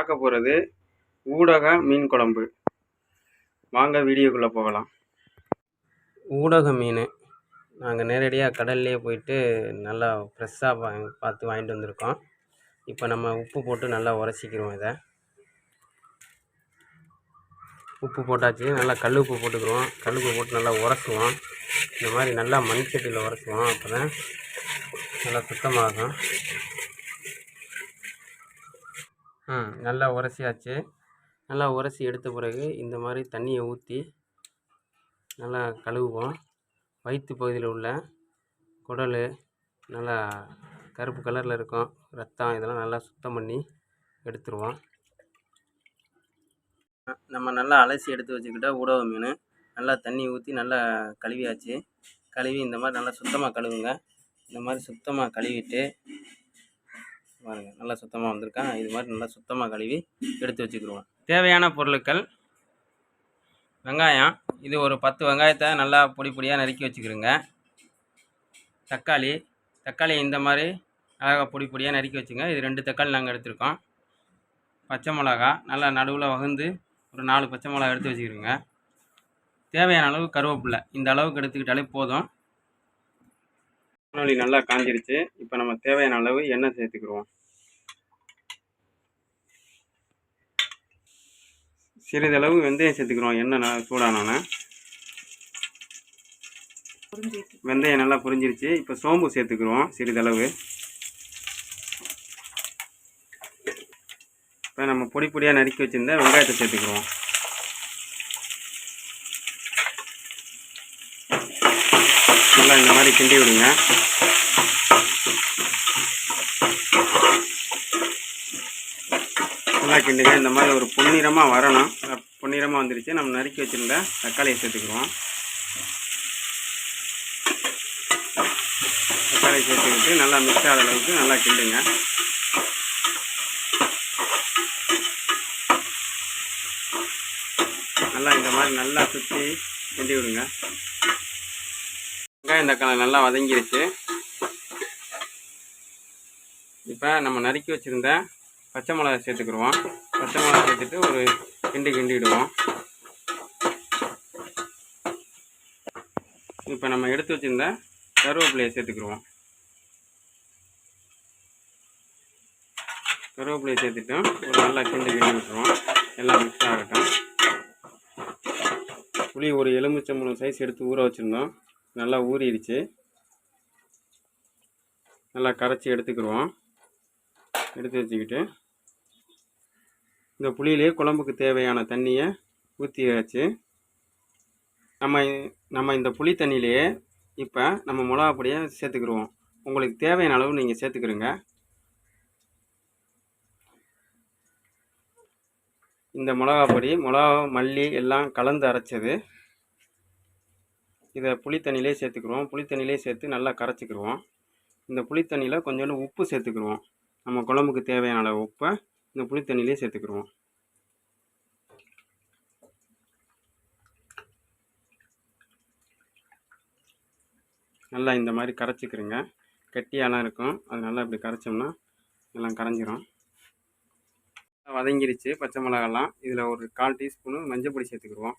பார்க்க போகிறது ஊடக மீன் குழம்பு. வாங்க வீடியோக்குள்ளே போகலாம். ஊடக மீன் நாங்கள் நேரடியாக கடல்லே போயிட்டு நல்லா ஃப்ரெஷ்ஷாக பார்த்து வாங்கிட்டு வந்திருக்கோம். இப்போ நம்ம உப்பு போட்டு நல்லா உரசிக்கிறோம். இதை உப்பு போட்டாச்சு, நல்லா கல் உப்பு போட்டுக்கிறோம். கல் உப்பு போட்டு நல்லா உரசுவோம். இந்த மாதிரி நல்லா மண் சட்டியில் உரசுவோம். அப்போ தான் நல்லா சுத்தமாகும். நல்லா உரசியாச்சு. நல்லா உரசி எடுத்த பிறகு இந்த மாதிரி தண்ணியை ஊற்றி நல்லா கழுவுவோம். வயிற்று பகுதியில் உள்ள குடல், நல்லா கருப்பு கலரில் இருக்கும் ரத்தம், இதெல்லாம் நல்லா சுத்தம் பண்ணி எடுத்துருவோம். நம்ம நல்லா அலசி எடுத்து வச்சுக்கிட்டா ஊடக மீன் நல்லா தண்ணி ஊற்றி நல்லா கழுவியாச்சு. கழுவி இந்த மாதிரி நல்லா சுத்தமாக கழுவுங்க. இந்த மாதிரி சுத்தமாக கழுவிட்டு பாருங்க, நல்லா சுத்தமாக வந்திருக்கா. இது மாதிரி நல்லா சுத்தமாக கழுவி எடுத்து வச்சுக்கிடுவோம். தேவையான பொருட்கள்: வெங்காயம், இது ஒரு 10 வெங்காயத்தை நல்லா பொடி பொடியாக நறுக்கி வச்சுக்கிடுங்க. தக்காளி இந்த மாதிரி அழகாக பொடி பொடியாக நறுக்கி வச்சுங்க. இது 2 தக்காளி நாங்கள் எடுத்துருக்கோம். பச்சை மிளகா நல்லா நடுவில் வகுந்து ஒரு 4 பச்சை மிளகா எடுத்து வச்சுக்கிடுங்க. தேவையான அளவு கருவேப்பிலை இந்த அளவுக்கு எடுத்துக்கிட்டாலே போதும். வானொலி நல்லா காஞ்சிருச்சு. இப்போ நம்ம தேவையான அளவு எண்ணெய் சேர்த்துக்கிடுவோம். சிறிதளவு வெந்தயம் சேர்த்துக்கிறோம். எண்ணெய் சூடானோன்னே வெந்தயம் நல்லா புரிஞ்சிருச்சு. இப்போ சோம்பு சேர்த்துக்கிறோம் சிறிதளவு. இப்போ நம்ம பொடி பொடியாக நறுக்கி வச்சுருந்த வெங்காயத்தை சேர்த்துக்கிறோம். நல்லா இந்த மாதிரி கிண்டி விடுங்க. நல்லா கிண்டுங்க. இந்த மாதிரி ஒரு பொன்னிறமாக வரணும். பொன்னிறமாக வந்துருச்சு. நம்ம நறுக்கி வச்சுருந்த தக்காளியை சேர்த்துக்கிறோம். தக்காளியை சேர்த்துக்கிட்டு நல்லா மிக்ஸ் ஆகிற அளவுக்கு நல்லா கிண்டுங்க. நல்லா இந்த மாதிரி நல்லா சுற்றி கிண்டி விடுங்க. வெங்காயம் தக்காளி நல்லா வதங்கிருச்சு. இப்போ நம்ம நறுக்கி வச்சுருந்த பச்சை மிளகா சேர்த்துக்கிடுவோம். பச்சை மிளகா சேர்த்துட்டு ஒரு கிண்டிடுவோம். இப்போ நம்ம எடுத்து வச்சுருந்த கருவேப்பிலையை சேர்த்துக்கிடுவோம். கருவேப்பிலையை சேர்த்துட்டு ஒரு நல்லா கிண்டி விட்டுருவோம். எல்லாம் மிக்ஸ் ஆகட்டும். புளி ஒரு எலுமிச்சம்பழம் சைஸ் எடுத்து ஊற வச்சுருந்தோம். நல்லா ஊறிடுச்சு. நல்லா கரைச்சி எடுத்துக்கிடுவோம். எடுத்து வச்சுக்கிட்டு இந்த புளியிலே குழம்புக்கு தேவையான தண்ணியை ஊற்றியாச்சு. நம்ம இந்த புளி தண்ணியிலேயே இப்போ நம்ம மிளகா பொடியை சேர்த்துக்கிடுவோம். உங்களுக்கு தேவையான அளவு நீங்கள் சேர்த்துக்கிடுங்க. இந்த மிளகா பொடி, மிளகா, மல்லி எல்லாம் கலந்து அரைச்சது. இதை புளி தண்ணியிலே சேர்த்துக்கிடுவோம். புளி தண்ணியிலே சேர்த்து நல்லா கரைச்சிக்கிடுவோம். இந்த புளி தண்ணியில் கொஞ்சோண்டு உப்பு சேர்த்துக்கிடுவோம். நம்ம குழம்புக்கு தேவையான அளவு உப்பை இந்த புளி தண்ணியிலே சேர்த்துக்கிடுவோம். நல்லா இந்த மாதிரி கரைச்சிக்கிறங்க. கெட்டியாலாம் இருக்கும். அது நல்லா இப்படி கரைச்சோம்னா எல்லாம் கரைஞ்சிரும். வதங்கிருச்சு பச்சை மிளகாலாம். இதில் ஒரு 1/4 டீஸ்பூனு மஞ்சள் பொடி சேர்த்துக்கிடுவோம்.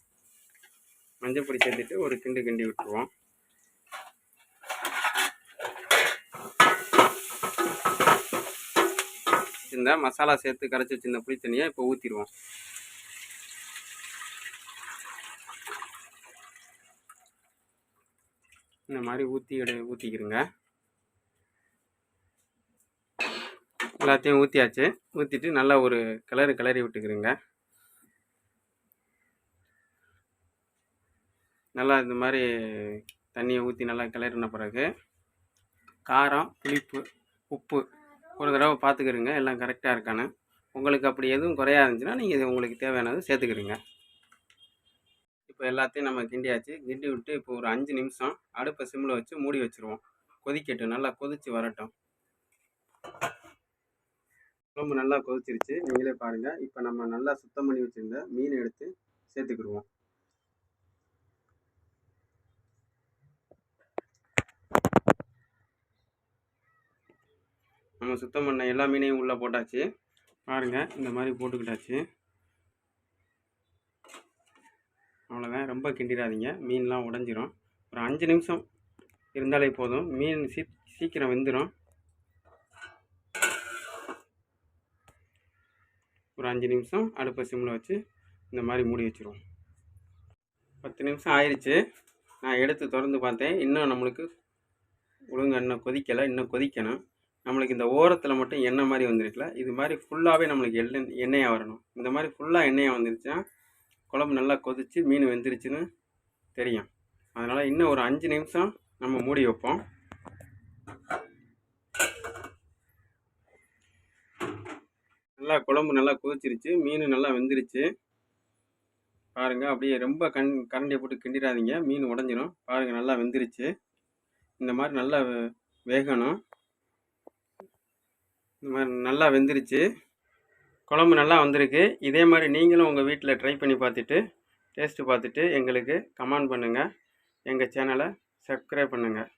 மஞ்சள் பொடி சேர்த்துட்டு ஒரு கிண்டி விட்டுருவோம். இந்த மசாலா சேர்த்து கரைச்சி வச்சிருந்த புளி தண்ணியை இப்போ ஊற்றிடுவோம். இந்த மாதிரி ஊற்றிக்கிடுங்க. எல்லாத்தையும் ஊற்றியாச்சு. ஊற்றிட்டு நல்லா ஒரு கிளறி விட்டுக்கிறங்க. நல்லா இந்த மாதிரி தண்ணியை ஊற்றி நல்லா கிளறின பிறகு காரம், புளிப்பு, உப்பு ஒரு தடவை பார்த்துக்கிறங்க. எல்லாம் கரெக்டாக இருக்கான்னு. உங்களுக்கு அப்படி எதுவும் குறையா இருந்துச்சுன்னா நீங்கள் உங்களுக்கு தேவையானது சேர்த்துக்கிறங்க. இப்போ எல்லாத்தையும் நம்ம கிண்டியாச்சு. கிண்டி விட்டு இப்போ ஒரு 5 நிமிஷம் அடுப்பை சிம்மில் வச்சு மூடி வச்சுருவோம். கொதிக்கட்டும். நல்லா கொதித்து வரட்டும். குழம்பு நல்லா கொதிச்சிருச்சு. நீங்களே பாருங்கள். இப்போ நம்ம நல்லா சுத்தம் பண்ணி வச்சுருந்த மீனை எடுத்து சேர்த்துக்கிடுவோம். நம்ம சுத்தம் பண்ண எல்லா மீனையும் உள்ளே போட்டாச்சு. பாருங்கள், இந்த மாதிரி போட்டுக்கிட்டாச்சு. அவ்வளோதான், ரொம்ப கிண்டிடாதீங்க, மீன்லாம் உடஞ்சிரும். ஒரு 5 நிமிஷம் இருந்தாலே போதும், மீன் சீக்கிரம் வெந்துடும். ஒரு 5 நிமிஷம் அடுப்பை சிம்மில் வச்சு இந்த மாதிரி மூடி வச்சுருவோம். 10 நிமிஷம் ஆயிடுச்சு. நான் எடுத்து திறந்து பார்த்தேன். இன்னும் நம்மளுக்கு ஒழுங்காக இன்னும் கொதிக்கலை, இன்னும் கொதிக்கணும். நம்மளுக்கு இந்த ஓரத்தில் மட்டும் எண்ணெய் மாதிரி வந்துருக்குல்ல, இது மாதிரி ஃபுல்லாகவே நம்மளுக்கு எண்ணெயாக வரணும். இந்த மாதிரி ஃபுல்லாக எண்ணெயாக வந்துருச்சுன்னா குழம்பு நல்லா கொதித்து மீன் வெந்துருச்சுன்னு தெரியும். அதனால் இன்னும் ஒரு 5 நிமிஷம் நம்ம மூடி வைப்போம். நல்லா குழம்பு நல்லா கொதிச்சிருச்சு, மீன் நல்லா வெந்துருச்சு. பாருங்கள், அப்படியே ரொம்ப கரண்டியை போட்டு கிண்டிடாதீங்க, மீன் உடஞ்சிரும். பாருங்கள், நல்லா வெந்துருச்சு. இந்த மாதிரி நல்லா வேகணும். இந்த மாதிரி நல்லா வெந்துருச்சு, குழம்பு நல்லா வந்திருக்கு. இதே மாதிரி நீங்களும் உங்கள் வீட்டில் ட்ரை பண்ணி பார்த்துட்டு டேஸ்ட்டு பார்த்துட்டு எங்களுக்கு கமெண்ட் பண்ணுங்கள். எங்கள் சேனலை சப்ஸ்கிரைப் பண்ணுங்கள்.